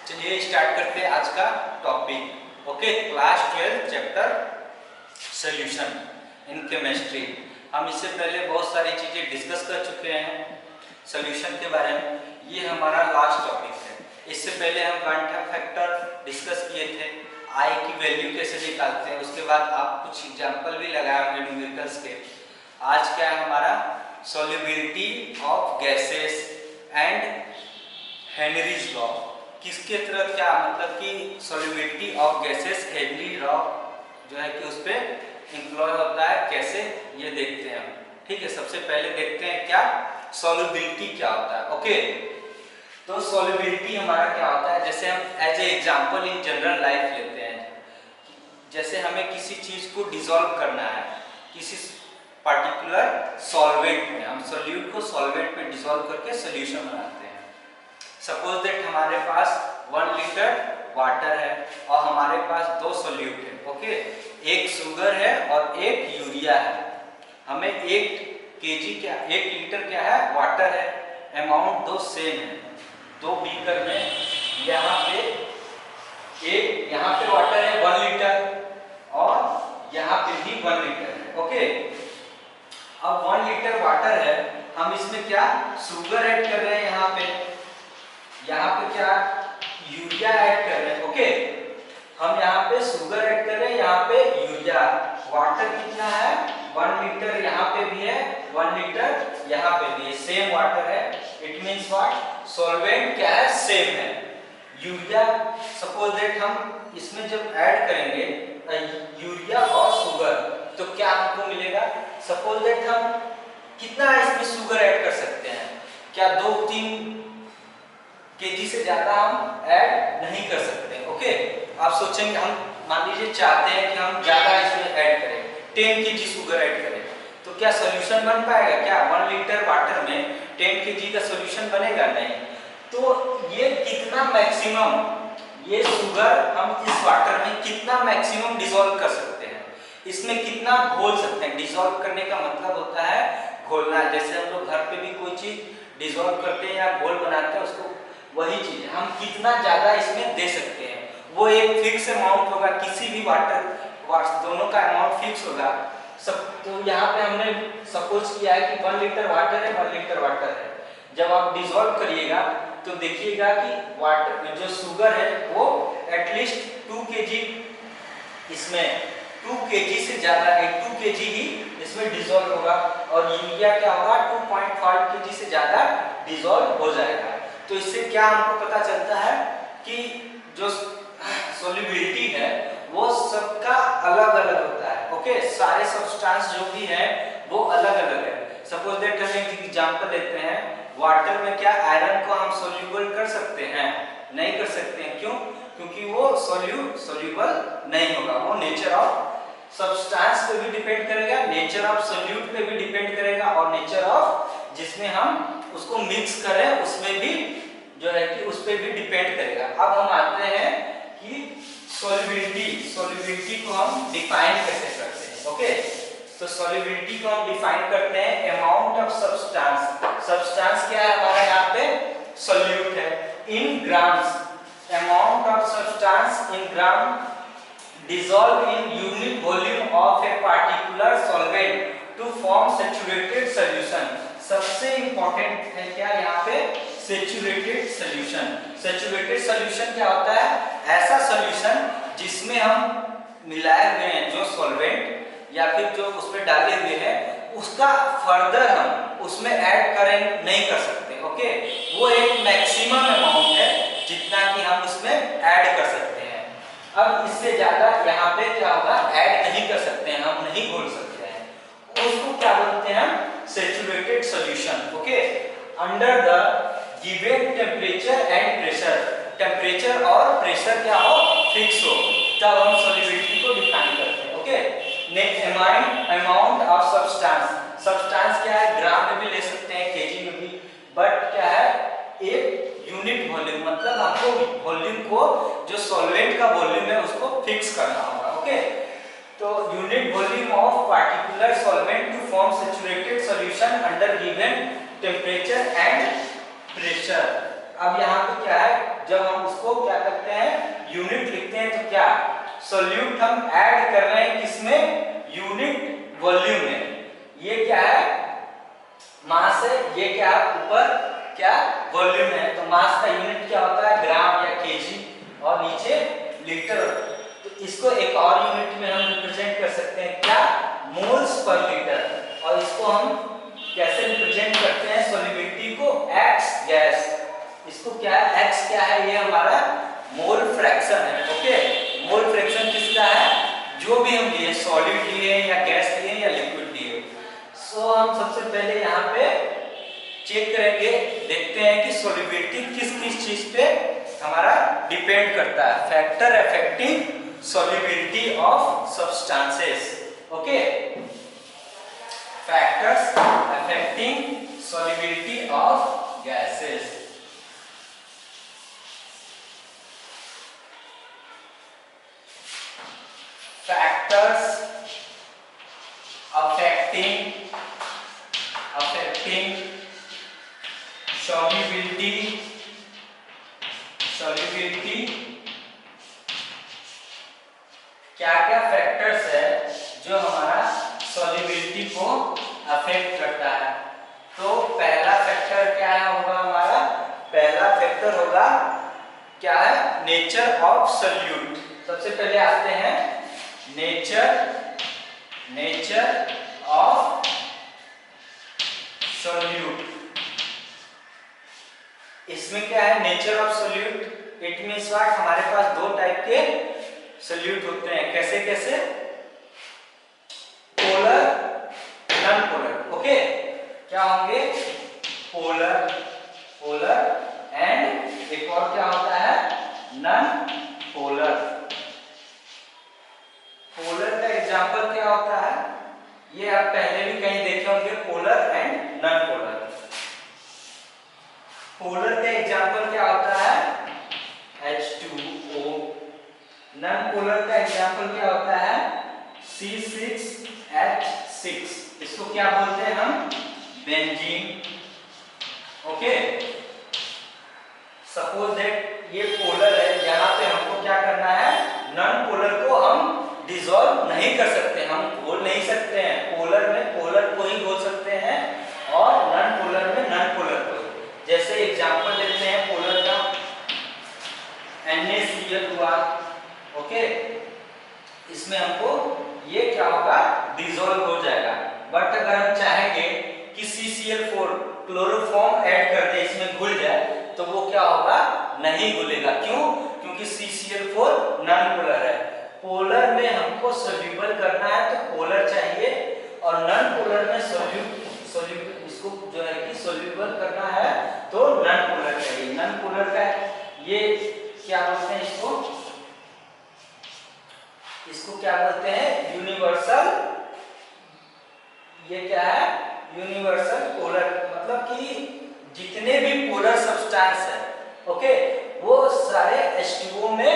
चलिए स्टार्ट करते हैं आज का topic. Okay, class 12 chapter solution in chemistry. हम इससे पहले बहुत सारी चीजें डिस्कस कर चुके हैं सॉल्यूशन के बारे में। ये हमारा लास्ट टॉपिक है। इससे पहले हम क्वांटम फैक्टर डिस्कस किए थे, आई की वैल्यू कैसे निकालते हैं। उसके बाद आप कुछ एग्जाम्पल भी लगाए होंगे न्यूमेरिकल्स के। आज क्या है हमारा, solubility of gases and Henry's law. किसके तरह क्या मतलब कि solubility of gases Henry law जो है कि उस पर इंप्लॉय होता है, कैसे ये देखते हैं हम। ठीक है, सबसे पहले देखते हैं क्या सॉल्युबिलिटी क्या होता है। ओके, तो सॉल्युबिलिटी हमारा क्या होता है, जैसे हम as a example in general life लेते हैं। जैसे हमें किसी चीज को डिसॉल्व करना है किसी पर्टिकुलर सॉल्वेंट में, हम सोल्यूट को सॉल्वेंट में डिसॉल्व करके सोल्यूशन बनाते हैं। सपोज दैट हमारे पास 1 लीटर वाटर है और हमारे पास 2 सोल्यूट है। ओके, एक शुगर है और एक यूरिया है। हमें 1 केजी क्या 1 लीटर क्या है वाटर है, अमाउंट दो सेम है। 2 बीकर में यहाँ पे वाटर है 1 लीटर और यहाँ पे भी 1 लीटर है। ओके, अब 1 लीटर वाटर है, हम इसमें क्या शुगर ऐड कर रहे हैं, यहाँ पे क्या यूरिया ऐड कर रहे हैं। ओके, हम यहाँ पे शुगर ऐड कर रहे हैं, यहाँ पे यूरिया। वाटर कितना है 1 लीटर, यहाँ पे भी है 1 लीटर, यहाँ पे भी है, सेम वाटर है। इट मींस व्हाट, सॉल्वेंट क्या है सेम है। यूरिया सपोज दैट हम इसमें जब ऐड करेंगे यूरिया और शुगर, तो क्या आपको मिलेगा। सपोज दैट हम कितना इसमें शुगर ऐड कर सकते हैं, क्या 2-3 केजी से ज्यादा हम ऐड नहीं कर सकते। ओके, आप सोचेंगे हम मान लीजिए चाहते हैं कि हम ज्यादा इसमें ऐड करें, 10 केजी शुगर ऐड करें, तो क्या सॉल्यूशन बन पाएगा? क्या 1 लीटर वाटर में 10 केजी का सॉल्यूशन बनेगा? नहीं। तो ये कितना मैक्सिमम, ये शुगर हम इस वाटर में कितना मैक्सिमम डिसॉल्व कर सकते हैं, इसमें कितना घोल सकते हैं। डिसॉल्व करने का मतलब होता है घोलना। जैसे हम लोग घर पे भी कोई चीज डिसॉल्व करते हैं या घोल बनाते हैं, उसको वही चीज हम कितना ज्यादा इसमें दे सकते हैं, वो एक फिक्स अमाउंट होगा। किसी भी वाटर दोनों का अमाउंट फिक्स होगा सब। तो यहाँ पे हमने सपोज किया है कि 1 लीटर वाटर है, 1 लीटर वाटर है। जब आप डिसॉल्व करिएगा तो देखिएगा कि वाटर जो शुगर है वो एटलीस्ट 2 केजी, इसमें 2 केजी से ज्यादा है, 2 केजी ही इसमें डिसॉल्व होगा। और यूरिया क्या होगा 2.5 केजी से ज्यादा डिसॉल्व हो जाएगा। तो इससे क्या हमको पता चलता है कि जो सॉल्युबिलिटी है वो सबका अलग अलग होता है। ओके, सारे सब्सटेंस जो भी है वो अलग अलग है। सपोज दैट हम एक एग्जांपल लेते हैं, वाटर में क्या आयरन को हम सोल्यूबल कर सकते हैं? नहीं कर सकते हैं। क्यों? क्योंकि वो सोल्यूबल नहीं होगा। वो नेचर ऑफ सब्सटेंस पे भी डिपेंड करेगा, नेचर ऑफ सोल्यूट पे भी डिपेंड करेगा, और नेचर ऑफ जिसमें हम उसको मिक्स करें उसमें भी जो है कि उस पे भी डिपेंड करेगा। अब हम आते हैं कि सॉल्युबिलिटी को हम डिफाइन कैसे करते हैं। ओके, तो सॉल्युबिलिटी को हम डिफाइन करते हैं अमाउंट ऑफ सब्सटेंस क्या है हमारा यहाँ पे सोल्यूट है, in grams, amount of substance in gram dissolve in unit volume of a particular solvent to form saturated solution। सबसे इंपॉर्टेंट है क्या यहाँ पे सैचुरेटेड सॉल्यूशन। सैचुरेटेड सॉल्यूशन क्या होता है? ऐसा सॉल्यूशन जिसमें हम मिलाए हुए हैं जो सॉल्वेंट या फिर जो उसमें डाले हुए हैं उसका फर्दर हम उसमें ऐड करें नहीं कर सकते। ओके, वो एक मैक्सिमम अमाउंट है जितना कि हम उसमें ऐड कर सकते हैं। अब इससे ज्यादा यहाँ पे क्या होगा, ऐड नहीं कर सकते हैं, हम नहीं घोल सकते हैं। उसको क्या बोलते हैं? Saturated solution. Okay, under the given temperature and pressure, temperature और प्रेशर क्या हो फिक्स हो, तब हम सॉल्युबिलिटी को डिफाइन करते हैं। Okay, next amount of substance क्या है, ग्राम में भी ले सकते हैं, केजी में भी, बट क्या है एक यूनिट वॉल्यूम, मतलब हमको वॉल्यूम को जो सॉल्वेंट का वॉल्यूम है उसको फिक्स करना होगा। ओके, तो unit volume of particular solvent to form saturated solution under given temperature and pressure. अब यहाँ पे क्या है, जब हम उसको उसको क्या करते हैं, यूनिट लिखते हैं। तो क्या सोल्यूट हम ऐड कर रहे हैं किसमें, यूनिट वॉल्यूम में। ये क्या है, मास है, ये क्या ऊपर क्या वॉल्यूम है। तो मास का यूनिट क्या होता है, ग्राम या केजी, और नीचे लीटर। तो इसको एक और यूनिट में हम रिप्रेजेंट कर सकते हैं, क्या, मोल्स पर लीटर। और इसको हम कैसे रिप्रेजेंट करते हैं, सॉल्युबिलिटी को एक्स गैस, इसको क्या है, एक्स क्या है, ये हमारा मोल फ्रैक्शन है। ओके, मोल फ्रैक्शन किसका है, जो भी हम लिए, सॉलिड लिए या गैस लिए या लिक्विड लिए। सो हम सबसे पहले यहाँ पे चेक करेंगे, देखते हैं कि सॉल्युबिलिटी किस किस चीज पे हमारा डिपेंड करता है। Factor affecting solubility of substances. Okay, factors affecting solubility of gases. Factors affecting solubility क्या क्या फैक्टर्स है जो हमारा सॉल्युबिलिटी को अफेक्ट करता है। तो पहला फैक्टर क्या है होगा हमारा, पहला फैक्टर होगा क्या है, नेचर ऑफ सॉल्यूट। सबसे पहले आते हैं नेचर ऑफ सॉल्यूट। इसमें क्या है, nature of solute, it means what, हमारे पास दो टाइप के सॉल्यूट होते हैं। कैसे कैसे, पोलर, नॉन पोलर। ओके, क्या होंगे, पोलर एंड एक और क्या होता है, नॉन पोलर। पोलर का एग्जांपल क्या होता है, ये आप पहले भी कहीं देखे होंगे, polar and non polar. Polar का एग्जांपल क्या होता है, H2O। नॉन पोलर का एग्जांपल क्या होता है, C6H6। इसको क्या बोलते हैं हम, बेंजीन। ओके, सपोज दैट ये पोलर है, यहाँ पे हमको क्या करना है, नॉन पोलर को हम डिसॉल्व नहीं कर सकते, हम घोल नहीं सकते हैं। पोलर में पोलर को ही घोल सकते हैं और नॉन पोलर में नॉन पोलर को। जैसे एग्जांपल लेते हैं पोलर का, NaCl हुआ। ओके, इसमें हमको ये क्या होगा, डिसॉल्व हो जाएगा। बट अगर हम चाहेंगे कि CCl4 क्लोरोफॉर्म ऐड कर दे, इसमें घुल जाए, तो वो क्या होगा, नहीं घुलेगा। क्यों, क्योंकि CCl4 नॉन पोलर है। पोलर में हमको सोल्यूबल करना है तो पोलर चाहिए, और नॉन पोलर में सोल्यूबल इसको जो है कि सोल्यूबल करना है तो नॉन पोलर चाहिए। नॉन पोलर का ये क्या बोलते हैं, इसको क्या बोलते हैं, यूनिवर्सल। ये क्या है, यूनिवर्सल पोलर, मतलब कि जितने भी पोलर सब्सटेंस है, ओके, वो सारे H2O में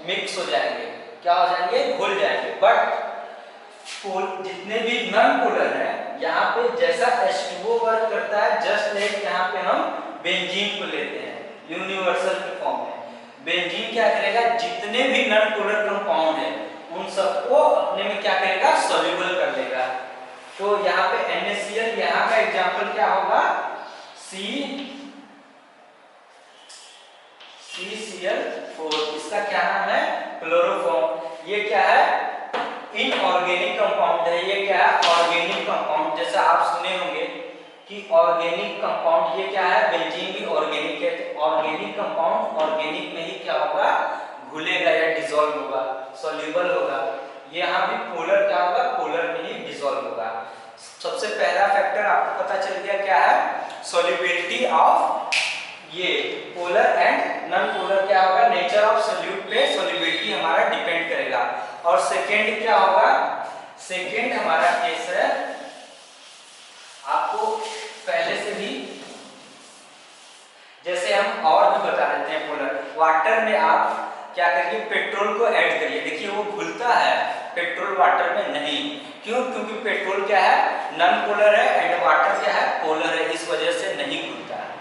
मिक्स हो जाएंगे, क्या हो जाएंगे, घुल जाएंगे। बट जितने भी नॉन पोलर है, यहाँ पे जैसा H2O वर्क करता है, जस्ट लाइक यहाँ पे हम बेंजीन को लेते हैं यूनिवर्सल के फॉर्म में। बेंजीन क्या करेगा, जितने भी नॉन पोलर कंपाउंड है उन सबको अपने में क्या करेगा, सोल्यूबल कर देगा। तो यहाँ पे NaCl, यहाँ का एग्जांपल क्या होगा, CCl4। इसका क्या नाम है, क्लोरोफॉर्म। ये क्या है, इनऑर्गेनिक कंपाउंड है। ये क्या है, ऑर्गेनिक कंपाउंड। जैसा आप सुने होंगे कि ऑर्गेनिक कंपाउंड, ये क्या है, बेंजीन भी ऑर्गेनिक है। तो ऑर्गेनिक कंपाउंड ऑर्गेनिक में ही क्या होगा, घुलेगा या डिसॉल्व होगा, सॉल्युबल होगा। यहाँ भी पोलर क्या होगा, पोलर में ही डिसॉल्व होगा। सबसे पहला फैक्टर आपको पता चल गया क्या है, सॉल्युबिलिटी ऑफ ये पोलर एंड नॉन पोलर क्या होगा, नेचर ऑफ सॉल्यूट पे सॉल्युबिलिटी हमारा डिपेंड करेगा। और सेकेंड क्या होगा, सेकेंड हमारा केस है, आपको पहले से भी जैसे हम और भी बता देते हैं। पोलर वाटर में आप क्या करिए, पेट्रोल को ऐड करिए, देखिए वो घुलता है, पेट्रोल वाटर में नहीं। क्यों, क्योंकि पेट्रोल क्या है, नॉन पोलर है, एंड वाटर क्या है, पोलर है, इस वजह से नहीं घुलता है।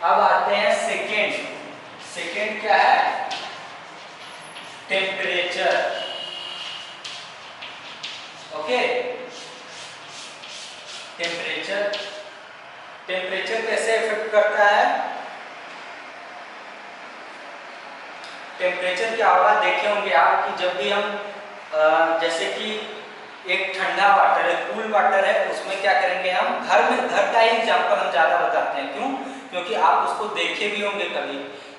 अब आते हैं सेकेंड क्या है, टेम्परेचर। ओके, टेम्परेचर, टेम्परेचर कैसे इफेक्ट करता है? टेम्परेचर क्या होगा, देखे होंगे आप कि जब भी हम जैसे कि एक ठंडा वाटर है, कूल वाटर है, उसमें क्या करेंगे हम, घर में, घर का ही एग्जांपल हम ज़्यादा बताते हैं। क्यों? क्योंकि आप उसको देखे भी होंगे कभी।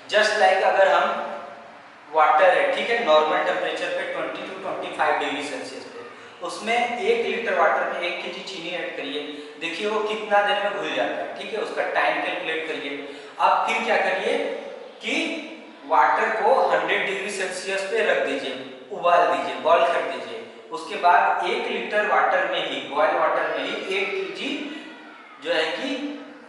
जस्ट लाइक अगर हम वाटर है, ठीक है, नॉर्मल टेम्परेचर पे 20 to 25 डिग्री सेल्सियस पे, उसमें 1 लीटर वाटर में 1 kg चीनी ऐड करिए, देखिए वो कितना देर में घुल जाता है। ठीक है, उसका टाइम कैलकुलेट करिए। आप फिर क्या करिए कि वाटर को 100 डिग्री सेल्सियस पे रख दीजिए, उबाल दीजिए, बॉईल कर दीजिए। उसके बाद 1 लीटर वाटर में ही, बॉयल वाटर में ही 1 kg जो है कि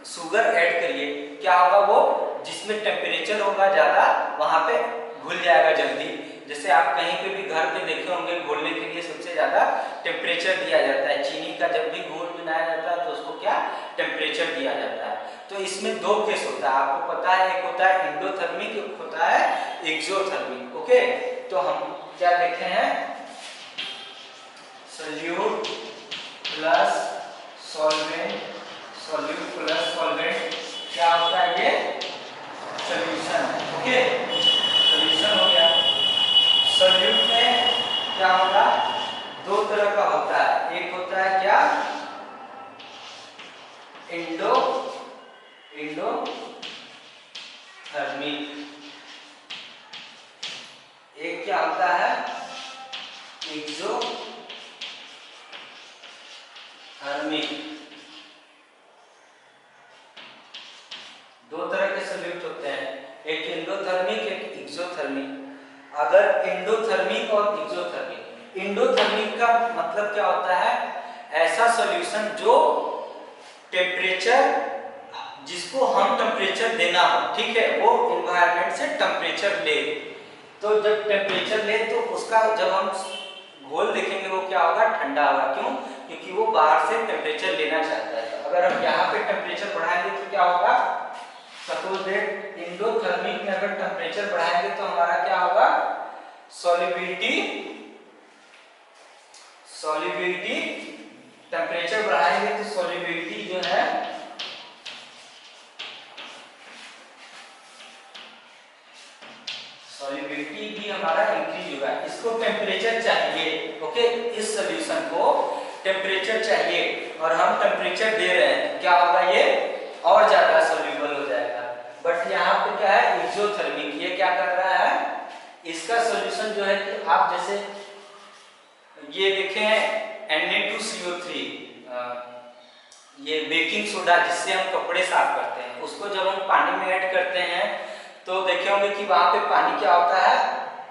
शुगर ऐड करिए। क्या होगा, वो जिसमें टेम्परेचर होगा ज़्यादा वहाँ पे घुल जाएगा जल्दी। जैसे आप कहीं पे भी घर पे देखे होंगे, घोलने के लिए सबसे ज़्यादा टेम्परेचर दिया जाता है। चीनी का जब भी घोल बनाया जाता है तो उसको क्या टेम्परेचर दिया जाता है। तो इसमें 2 केस होता है, आपको पता है, एक होता है एंडोथर्मिक, एक होता है एक्सोथर्मिक। ओके, तो हम क्या देखे हैं, solute plus solvent, solute plus solvent क्या होता है, ये सॉल्यूशन। ओके, सॉल्यूशन हो गया। सोल्यूट में क्या होगा, 2 तरह का होता है, एक होता है क्या, एंडोथर्मिक, एक क्या होता है, एक्सोथर्मिक। 2 तरह के सोल्यूट होते हैं, एक एंडोथर्मिक, एक एक्सोथर्मिक। अगर एंडोथर्मिक और एक्सोथर्मिक, एंडोथर्मिक का मतलब क्या होता है, ऐसा सॉल्यूशन जो टेम्परेचर, जिसको हम टेम्परेचर देना हो, ठीक है, वो एनवायरनमेंट से टेम्परेचर ले। तो जब टेम्परेचर ले तो उसका जब हम घोल देखेंगे वो क्या होगा, ठंडा होगा। क्यों? क्योंकि वो बाहर से टेम्परेचर लेना चाहता है। तो अगर हम यहाँ पे टेम्परेचर बढ़ाएंगे तो क्या होगा, सपोज दैट एंडोथर्मिक में अगर टेम्परेचर बढ़ाएंगे तो हमारा क्या होगा, सॉल्युबिलिटी, टेम्परेचर बढ़ाएंगे तो सॉल्युबिलिटी जो है सॉल्युबिलिटी भी हमारा इंक्रीज होगा। इसको टेम्परेचर चाहिए। ओके, इस सॉल्यूशन को टेम्परेचर चाहिए और हम टेम्परेचर दे रहे हैं, क्या होगा, ये और ज्यादा सॉल्युबल हो जाएगा। बट यहाँ पे क्या है, एक्सोथर्मिक, ये क्या कर रहा है, इसका सॉल्यूशन जो है कि आप जैसे ये देखे हैं Na2CO3, ये बेकिंग सोडा जिससे हम कपड़े साफ करते हैं, उसको जब हम पानी में ऐड करते हैं तो देखे होंगे कि वहां पे पानी क्या होता है,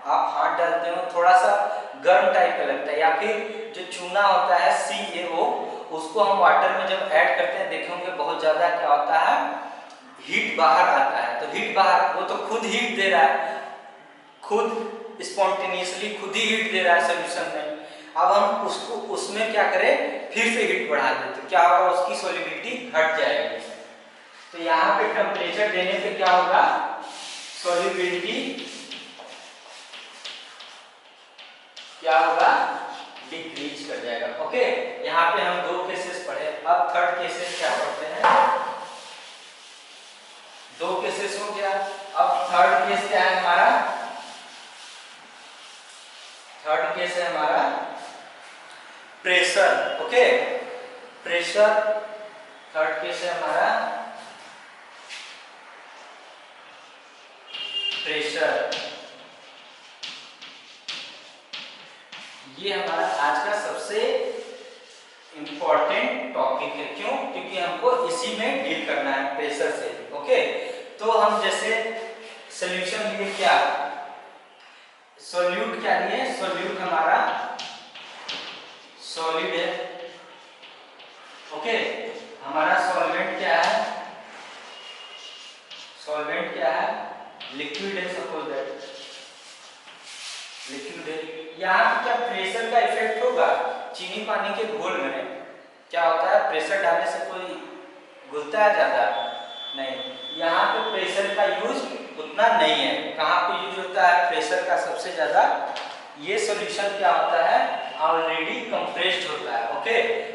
आप हाथ डालते हो थोड़ा सा गर्म टाइप का लगता है। या फिर जो चूना होता है CaO, उसको हम वाटर में जब ऐड करते हैं देखे होंगे बहुत ज्यादा क्या होता है, हीट बाहर आता है। तो हीट बाहर, वो तो खुद हीट दे रहा है, खुद स्पॉन्टेनियसली खुद ही हीट दे रहा है सोल्यूशन में। अब हम उसको उसमें क्या करें, फिर से हीट बढ़ा दें तो क्या होगा, उसकी सॉल्युबिलिटी घट जाएगी। तो यहाँ पे टेम्परेचर देने पे क्या होगा, सॉल्युबिलिटी क्या होगा, डिक्रीज कर जाएगा। ओके, यहाँ पे हम 2 केसेस पढ़े। अब थर्ड केसेस क्या पढ़ते हैं, 2 केसेस हो गया। अब थर्ड केस क्या है हमारा, थर्ड केस है हमारा pressure. Okay, pressure third case है हमारा प्रेशर। ये हमारा आज का सबसे इंपॉर्टेंट टॉपिक है। क्यों? क्योंकि हमको इसी में डील करना है, प्रेशर से। ओके, तो हम जैसे सॉल्यूशन लिए, क्या सॉल्यूट क्या लिए, सॉल्यूट हमारा सॉलिड है। ओके, हमारा सॉल्वेंट क्या है, सॉल्वेंट क्या है, लिक्विड है, सपोज दैट लिक्विड है। यहाँ पे क्या प्रेशर का इफेक्ट होगा, चीनी पानी के घोल में क्या होता है, प्रेशर डालने से कोई घुलता है ज्यादा नहीं। यहाँ पे प्रेशर का यूज उतना नहीं है। कहाँ पे यूज होता है प्रेशर का, सबसे सबसे ज्यादा ये सॉल्यूशन क्या होता है, ऑलरेडी कंप्रेस्ड होता है। ओके,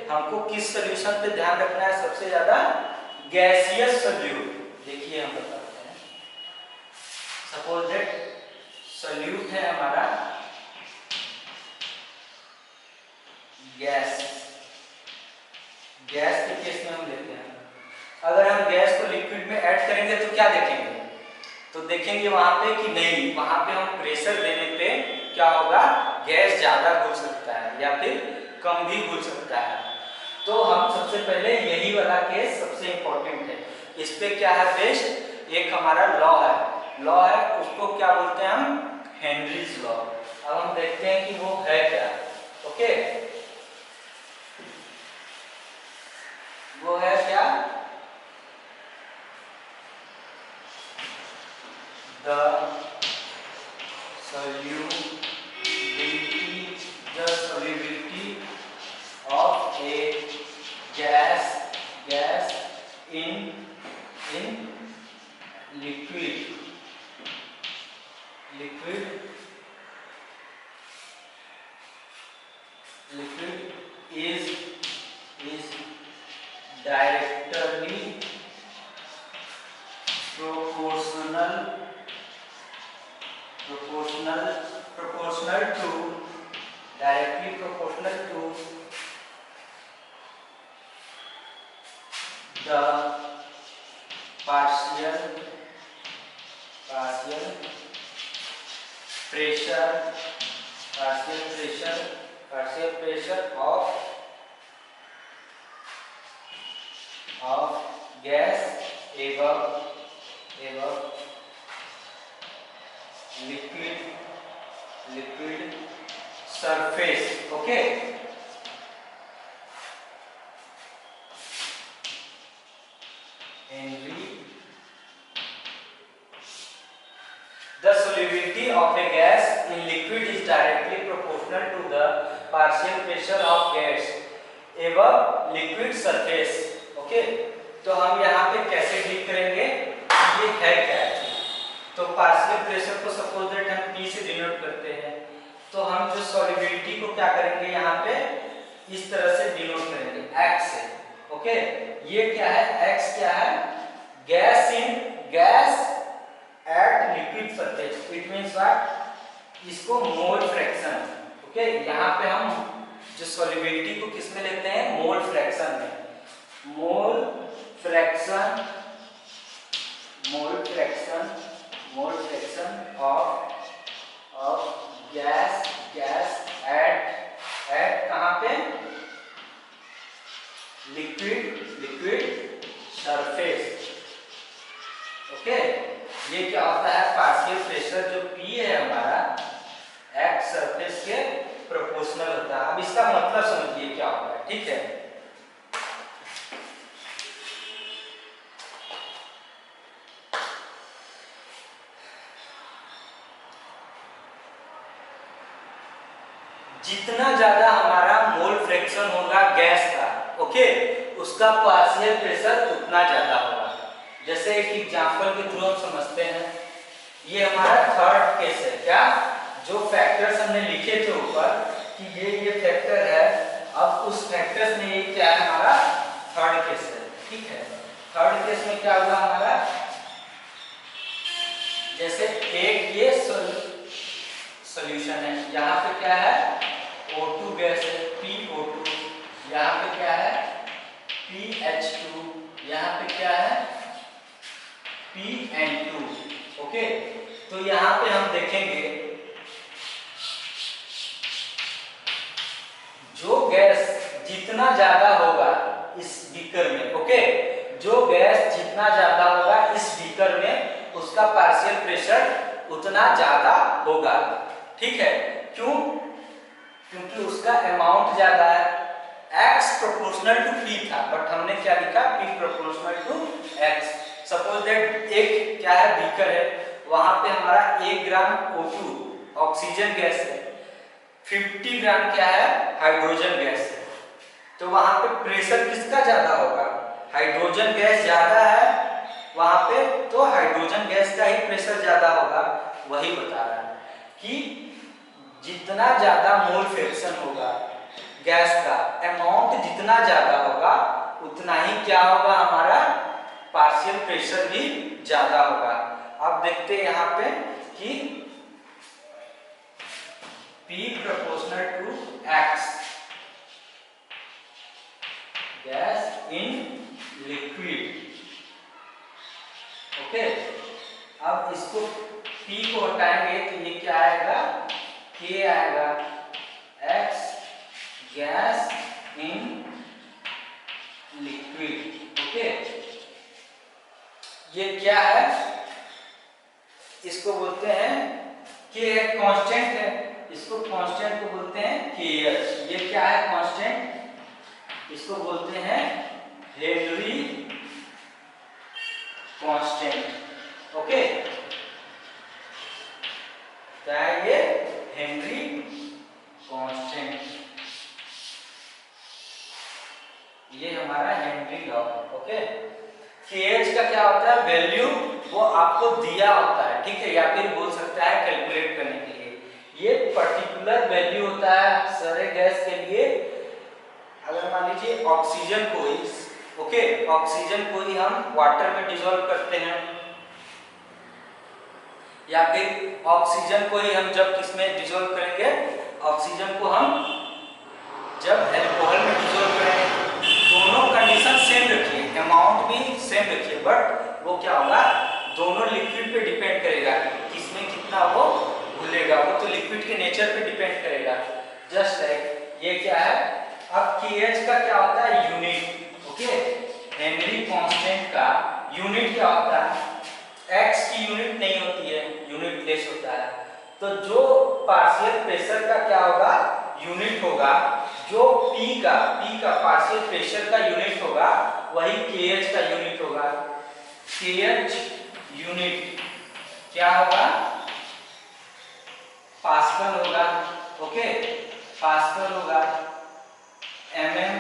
हमको किस सॉल्यूशन पे ध्यान रखना है सबसे ज्यादा, गैसियस सॉल्यूट। देखिए हम बताते हैं, सपोज दैट सॉल्यूट है हमारा गैस, गैस के केस में हम लेते हैं, अगर हम गैस को लिक्विड में ऐड करेंगे तो क्या देखेंगे, तो देखेंगे वहां पे कि नहीं, वहां पे हम प्रेशर देने पे क्या होगा, गैस ज्यादा घुल सकता है या फिर कम भी घुल सकता है। तो हम सबसे पहले यही वाला केस सबसे इंपॉर्टेंट है, इस पे क्या है बेस्ट, एक हमारा लॉ है उसको क्या बोलते हैं हम, हेनरीज लॉ। अब हम देखते हैं कि वो है क्या। ओके, वो है क्या, the solubility of a gas in liquid is directly proportional to the partial pressure of gas above liquid surface. Okay, Henry, the solubility of a gas in liquid is directly proportional to the partial pressure of gas above liquid surface. Okay, तो हम यहाँ पे कैसे deal करेंगे, ये है क्या, तो पार्शियल प्रेशर को सपोज दैट हम P से डिनोट करते हैं, तो हम जो सॉल्युबिलिटी को क्या करेंगे यहाँ पे इस तरह से डिनोट करेंगे X से। ओके, ये क्या है, X क्या है, gas at liquid surface, it means what, इसको मोल फ्रैक्शन। ओके, यहाँ पे हम जो सॉल्युबिलिटी को किस में लेते हैं, मोल फ्रैक्शन में, mole fraction of gas at कहां पे, लिक्विड सरफेस। ओके, ये क्या होता है, पार्शियल प्रेशर जो P है हमारा X सरफेस के प्रोपोर्शनल होता है। अब इसका मतलब समझिए क्या होता है, ठीक है, जितना ज्यादा हमारा मोल फ्रैक्शन होगा गैस का, ओके, उसका पार्शियल प्रेशर उतना ज्यादा होगा। जैसे एक एग्जांपल के थ्रू हम समझते हैं, ये हमारा थर्ड केस है, क्या, जो फैक्टर्स हमने लिखे थे ऊपर कि ये फैक्टर है, अब उस फैक्टर्स में ये क्या है, हमारा थर्ड केस है। ठीक है, थर्ड केस में क्या हुआ हमारा, जैसे एक ये सॉल्यूशन है, यहाँ पे क्या है, O2 गैस है, PO2, यहाँ पे क्या है, PH2, यहाँ पे क्या है, PN2। ओके, तो यहाँ पे हम देखेंगे जो गैस जितना ज्यादा होगा इस बीकर में, ओके, जो गैस जितना ज्यादा होगा इस बीकर में उसका पार्शियल प्रेशर उतना ज्यादा होगा। ठीक है, क्यों, क्योंकि उसका अमाउंट ज्यादा है, X प्रोपोर्शनल टू P था, बट हमने क्या लिखा, P proportional to X। Suppose that एक क्या है, बीकर है, वहां पे हमारा 1 ग्राम O2 ऑक्सीजन गैस है, 50 ग्राम क्या है, हाइड्रोजन गैस है, तो वहां पे प्रेशर किसका ज्यादा होगा, हाइड्रोजन गैस ज्यादा है वहां पे, तो हाइड्रोजन गैस का ही प्रेशर ज्यादा होगा, वही बता रहा है। कि जितना ज्यादा मोल फ्रैक्शन होगा गैस का, अमाउंट जितना ज्यादा होगा उतना ही क्या होगा, हमारा पार्शियल प्रेशर भी ज्यादा होगा। अब देखते हैं यहाँ पे कि P proportional to X gas in liquid. Okay, अब इसको P को हटाएंगे तो ये क्या आएगा, K आएगा, X gas in liquid. Okay, ये क्या है, इसको बोलते हैं K कांस्टेंट है, इसको कांस्टेंट को बोलते हैं KH। ये क्या है कांस्टेंट, इसको बोलते हैं हेनरी कांस्टेंट। ओके, क्या है ये, हेनरी कांस्टेंट, ये हमारा हेनरी लॉ। ओके, KH का क्या होता है वैल्यू, वो आपको दिया होता है, ठीक है, या फिर बोल सकता है कैलकुलेट करने के लिए। ये पर्टिकुलर वैल्यू होता है सारे गैस के लिए। अगर मान लीजिए ऑक्सीजन को ही, ओके, ऑक्सीजन को ही हम वाटर में डिसॉल्व करते हैं, या फिर ऑक्सीजन को ही हम जब किसमें डिसॉल्व करेंगे, ऑक्सीजन को हम जब अल्कोहल में डिसॉल्व करेंगे, दोनों कंडीशन सेम रखिए, अमाउंट भी सेम रखिए, बट वो क्या होगा, दोनों लिक्विड पे डिपेंड करेगा, किसमें कितना वो घुलेगा, वो तो लिक्विड के नेचर पे डिपेंड करेगा। जस्ट लाइक ये क्या है, अब KH का क्या होता है यूनिट। ओके, हेनरी कांस्टेंट का यूनिट क्या होता है, X की यूनिट नहीं होती है, यूनिट प्लेस होता है। तो जो पार्शियल प्रेशर का क्या होगा, यूनिट होगा, जो P का पार्शियल प्रेशर का यूनिट होगा, वही KH का यूनिट होगा। KH यूनिट क्या होगा, पास्कल होगा। ओके, पास्कल होगा, mm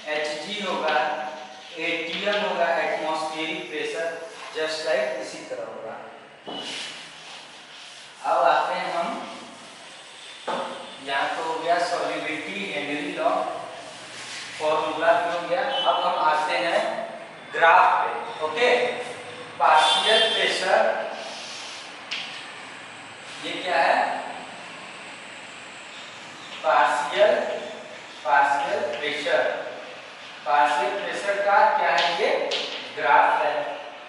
Hg होगा, ATM होगा, एटमॉस्फेरिक प्रेशर, जस्ट लाइक इसी तरह होगा। अब आते हैं हम, यहाँ तो हो गया सॉल्युबिलिटी, हेनरी लॉ, फॉर्मूला भी हो गया। अब हम आते हैं ग्राफ पे। ओके, पार्शियल प्रेशर, ये क्या है, पार्शियल प्रेशर, पार्शियल प्रेशर का क्या है, ये ग्राफ है।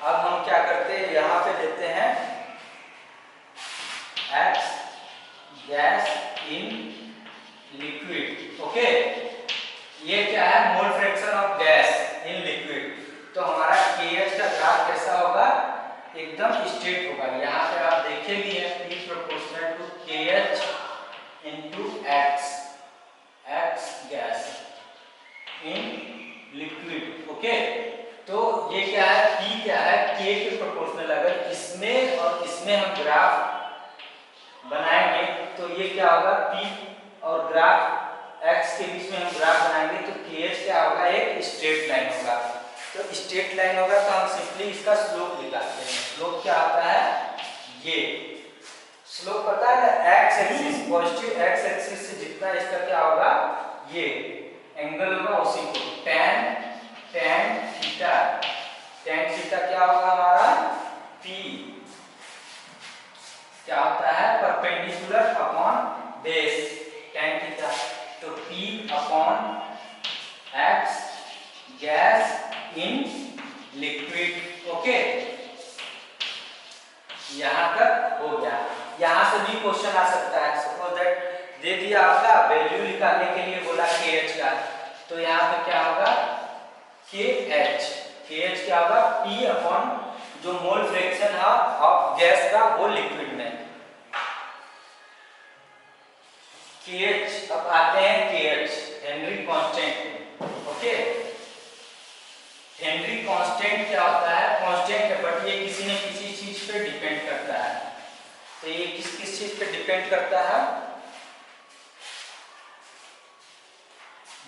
अब हम क्या करते हैं, यहाँ पे देते हैं X gas in liquid. Okay, ये क्या है, mole fraction of gas in liquid. तो हमारा KH का ग्राफ कैसा होगा, एकदम स्ट्रेट होगा। यहाँ पे आप देखे भी है P proportional to KH into X gas in liquid. Okay, तो ये क्या है, P क्या है, K के प्रोपोर्शनल। अगर इसमें और इसमें हम ग्राफ बनाएंगे तो ये क्या होगा, P और ग्राफ X के बीच में हम ग्राफ बनाएंगे तो KH क्या होगा, एक स्ट्रेट लाइन होगा। तो स्ट्रेट लाइन होगा तो हम सिंपली इसका स्लोप निकालते हैं। स्लोप क्या आता है, ये स्लोप पता है ना, x axis, positive x axis से जितना इसका क्या होगा, ये एंगल होगा, उसी को tan थीटा, tan थीटा क्या होगा हमारा, P क्या होता है, perpendicular upon base, tan theta. तो P upon X gas in liquid. Okay, यहां तक हो गया। यहां से भी क्वेश्चन आ सकता है, सपोज दैट दे दिया आपका वैल्यू निकालने के लिए बोला KH का, तो यहाँ पे क्या होगा, KH क्या होगा, P अपॉन जो मोल फ्रैक्शन है ऑफ गैस का वो लिक्विड में, KH। अब आते हैं KH, Henry constant. Okay, Henry constant क्या होता है, कांस्टेंट है बट ये किसी न किसी चीज पे डिपेंड करता है। तो ये किस चीज पे डिपेंड करता है,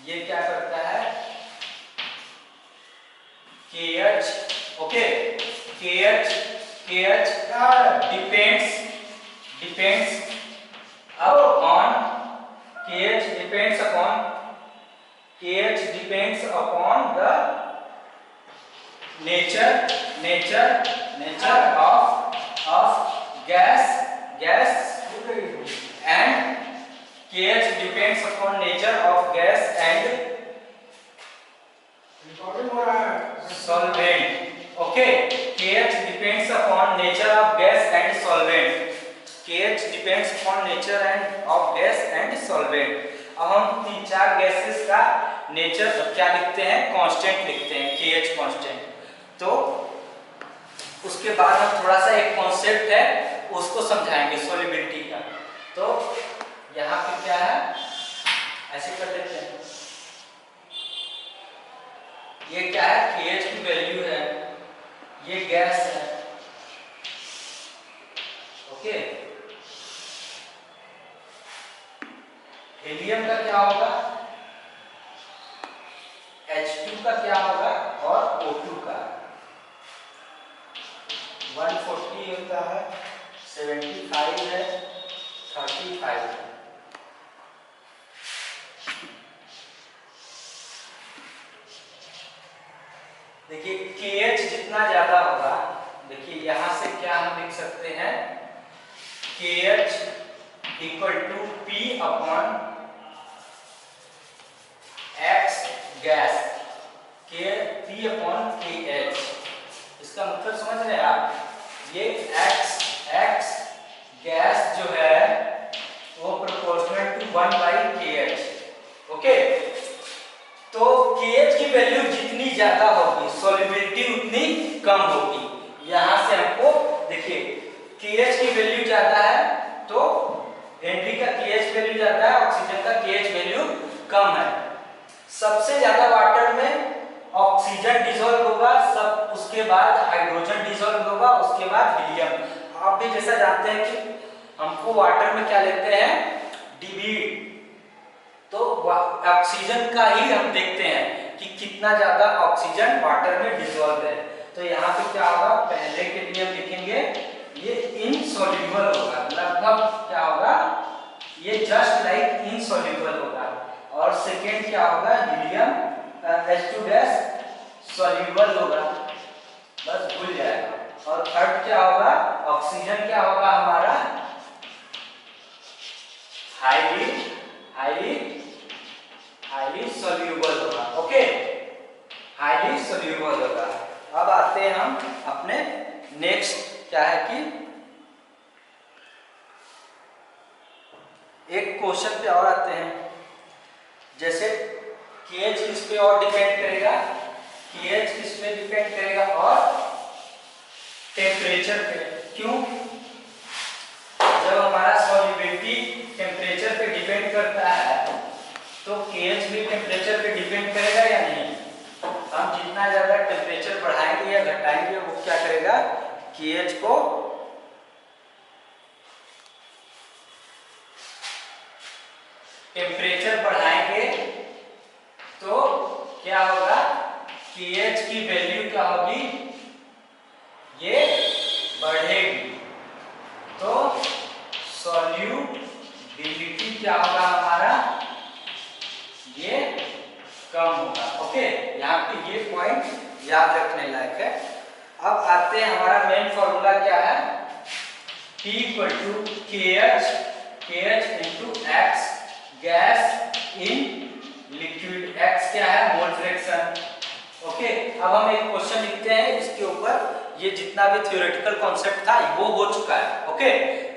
ये क्या करता है, KH। ओके, KH का depends depends upon KH depends upon KH depends upon the nature of gas and KH depends upon nature of gas and solvent. Okay, KH depends upon nature of gas and solvent. KH depends upon nature and of gas and solvent. अब हम तीन चार gases का nature क्या लिखते हैं, constant लिखते हैं, KH कांस्टेंट। तो उसके बाद हम थोड़ा सा एक कॉन्सेप्ट है उसको समझाएंगे सॉल्युबिलिटी का। तो यहाँ पे क्या है, ऐसे कर लेते हैं, ये क्या है, KH की वैल्यू है, ये गैस है, ओके। हीलियम का क्या होगा, H2 का क्या होगा और O2 का 140 होता है, 75 है, 35 है। देखिए KH जितना ज्यादा होगा, देखिए यहां से क्या हम लिख सकते हैं, KH equal to P upon X gas, P upon KH। इसका मतलब समझ रहे हैं आप, ये X गैस जो है वो प्रोपोर्शनल टू 1/KH, ओके। तो KH की वैल्यू जितनी ज्यादा होगी सॉल्युबिलिटी उतनी कम होगी। यहां से हमको देखिए KH की वैल्यू ज्यादा है तो हेनरी का KH वैल्यू ज्यादा है, ऑक्सीजन का KH वैल्यू कम है। सबसे ज्यादा वाटर में ऑक्सीजन डिसॉल्व होगा, सब उसके बाद हाइड्रोजन डिसॉल्व होगा, उसके बाद हीलियम। आप भी जैसा जानते हैं कि हमको वाटर में क्या लेते हैं, डीबी, तो ऑक्सीजन का ही हम देखते हैं कि कितना ज्यादा ऑक्सीजन वाटर में डिसॉल्व है। तो यहाँ पे क्या होगा, पहले के लिए हम लिखेंगे ये इनसॉल्युबल होगा, लगभग क्या होगा, ये जस्ट लाइक इनसॉल्युबल होगा। और सेकेंड क्या होगा, हीलियम H2 गैस सॉल्युबल होगा, बस भूल जाएगा। और थर्ड क्या होगा, ऑक्सीजन क्या होगा हमारा, हाईली सॉल्युबल होगा, ओके, हाईली सॉल्युबल होगा। अब आते हैं हम अपने नेक्स्ट, क्या है कि एक क्वेश्चन पे और आते हैं। जैसे KH किस पे और डिपेंड करेगा, KH किस पे डिपेंड करेगा, और टेम्परेचर पे। क्यों, जब हमारा सॉल्युबिलिटी टेम्परेचर पे डिपेंड करता है तो KH भी टेम्परेचर पे डिपेंड करेगा या नहीं। हम जितना ज्यादा टेम्परेचर बढ़ाएंगे या घटाएंगे वो क्या करेगा, KH को टेम्परेचर बढ़ाएंगे तो क्या होगा, KH की वैल्यू क्या होगी, ये बढ़ेगी, तो सॉल्युबिलिटी क्या होगा हमारा, ये कम होगा, ओके। यहाँ पे ये पॉइंट याद रखने लायक है। अब आते हैं, हमारा मेन फॉर्मूला क्या है, P equal to KH into X gas in liquid, X क्या है, मोल फ्रैक्शन, ओके। अब हम एक क्वेश्चन लिखते हैं इसके ऊपर, ये जितना भी थ्योरेटिकल कॉन्सेप्ट था वो हो चुका है, ओके,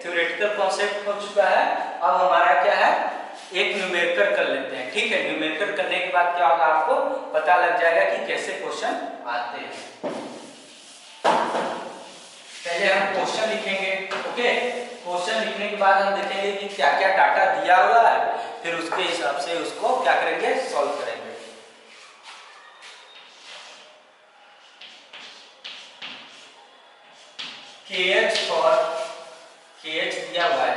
थ्योरेटिकल कॉन्सेप्ट हो चुका है। अब हमारा क्या है, एक न्यूमेरिकल कर लेते हैं, ठीक है। न्यूमेरिकल करने के बाद क्या होगा, आपको पता लग जाएगा कि कैसे क्वेश्चन आते हैं। पहले हम क्वेश्चन लिखेंगे, ओके। क्वेश्चन लिखने के बाद हम देखेंगे कि क्या क्या डाटा दिया हुआ है, फिर उसके हिसाब से उसको क्या करेंगे, सॉल्व करेंगे। KH दिया हुआ है